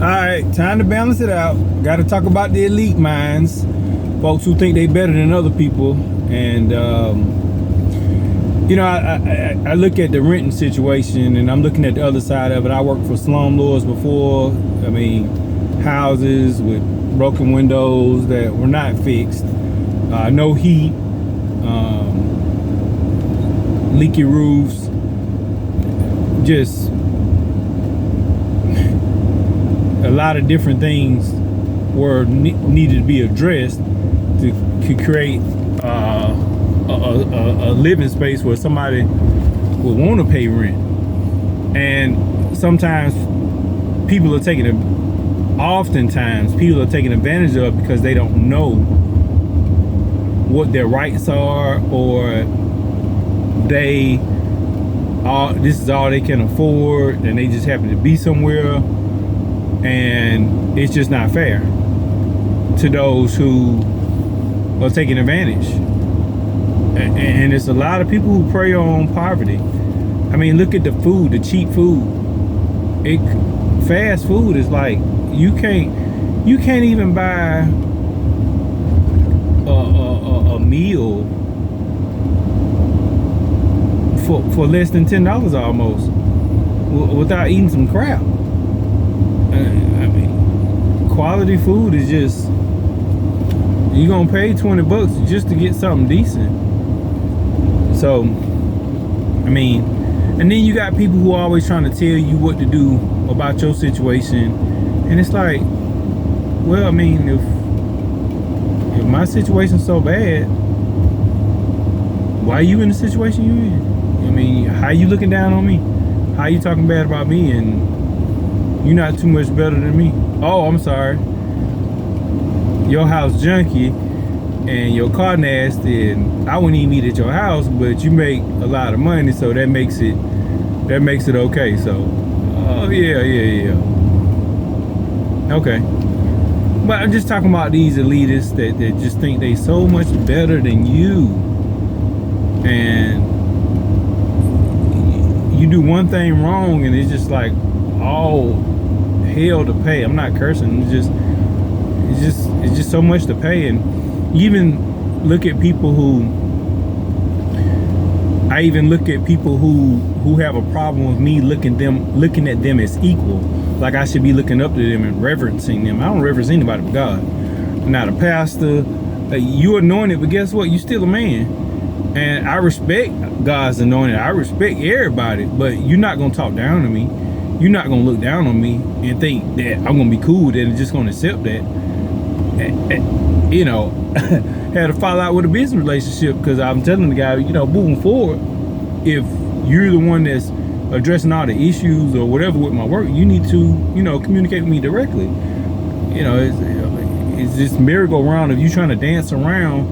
Alright, time to balance it out. Gotta talk about the elite minds. Folks who think they better than other people. And I look at the renting situation, and I'm looking at the other side of it. I worked for slumlords before. I mean, houses with broken windows that were not fixed, no heat, leaky roofs, just a lot of different things were needed to be addressed to create a living space where somebody would want to pay rent. And sometimes oftentimes people are taking advantage of because they don't know what their rights are, or this is all they can afford, and they just happen to be somewhere, and it's just not fair to those who are taking advantage. And it's a lot of people who prey on poverty. I mean, look at the food, the cheap food. Fast food is like, you can't even buy a meal for less than $10 almost, without eating some crap. I mean, quality food is just, you're gonna pay $20 just to get something decent. So, I mean, and then you got people who are always trying to tell you what to do about your situation, and it's like, well, I mean, if my situation's so bad, why are you in the situation you're in? I mean, how you looking down on me? How you talking bad about me, and you're not too much better than me? Oh, I'm sorry. Your house junky and your car nasty, and I wouldn't even eat at your house, but you make a lot of money, so that makes it okay. So, oh yeah. Okay. But I'm just talking about these elitists that just think they so much better than you, and you do one thing wrong and it's just like all hell to pay. I'm not cursing. It's just so much to pay. And you even look at people who have a problem with me looking at them as equal. Like I should be looking up to them and reverencing them. I don't reverence anybody but God. I'm not a pastor. You anointed, but guess what? You still a man. And I respect God's anointed. I respect everybody, but you're not gonna talk down to me. You're not gonna look down on me and think that I'm gonna be cool with it and just gonna accept that. You know, had a fallout with a business relationship because I'm telling the guy, moving forward, if you're the one that's addressing all the issues or whatever with my work, you need to, communicate with me directly. It's this merry-go-round of you trying to dance around,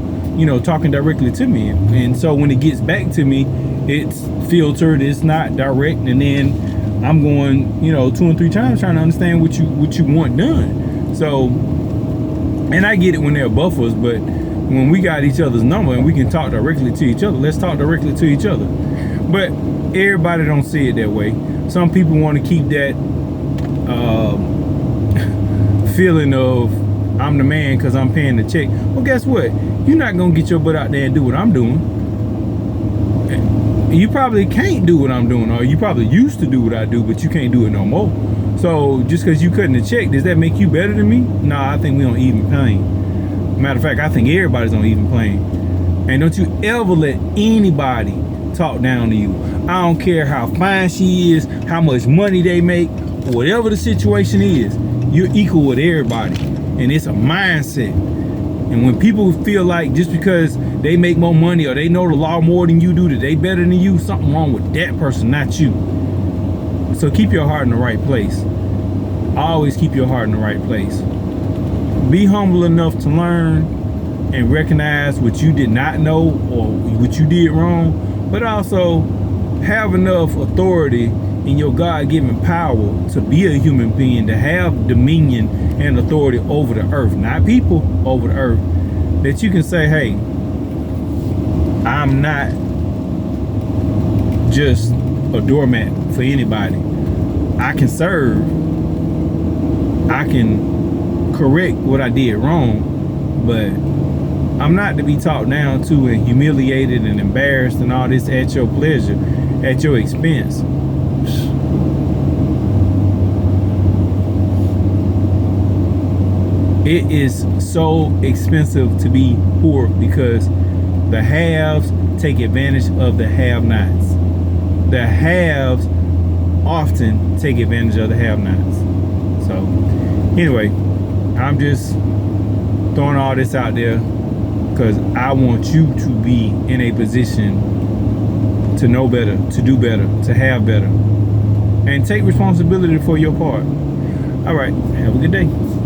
talking directly to me. And so when it gets back to me, it's filtered, it's not direct, and then I'm going, 2 and 3 times trying to understand what you want done. So, and I get it when they're buffers, but when we got each other's number and we can talk directly to each other, let's talk directly to each other. But everybody don't see it that way. Some people want to keep that feeling of I'm the man because I'm paying the check. Well, guess what? You're not gonna get your butt out there and do what I'm doing. You probably can't do what I'm doing, or you probably used to do what I do, but you can't do it no more. So just because you cutting the check, does that make you better than me? Nah, I think we on even plane. Matter of fact, I think everybody's on even plane. And don't you ever let anybody talk down to you. I don't care how fine she is, how much money they make, whatever the situation is, you're equal with everybody. And it's a mindset. And when people feel like just because they make more money or they know the law more than you do, that they better than you, something wrong with that person, not you. So keep your heart in the right place. Always keep your heart in the right place. Be humble enough to learn and recognize what you did not know or what you did wrong, but also have enough authority in your God-given power to be a human being, to have dominion and authority over the earth, not people, over the earth, that you can say, hey, I'm not just a doormat for anybody. I can serve I can correct what I did wrong, but I'm not to be talked down to and humiliated and embarrassed and all this at your pleasure, at your expense. It is so expensive to be poor because the haves take advantage of the have-nots. The haves often take advantage of the have-nots. So anyway, I'm just throwing all this out there because I want you to be in a position to know better, to do better, to have better, and take responsibility for your part. All right, have a good day.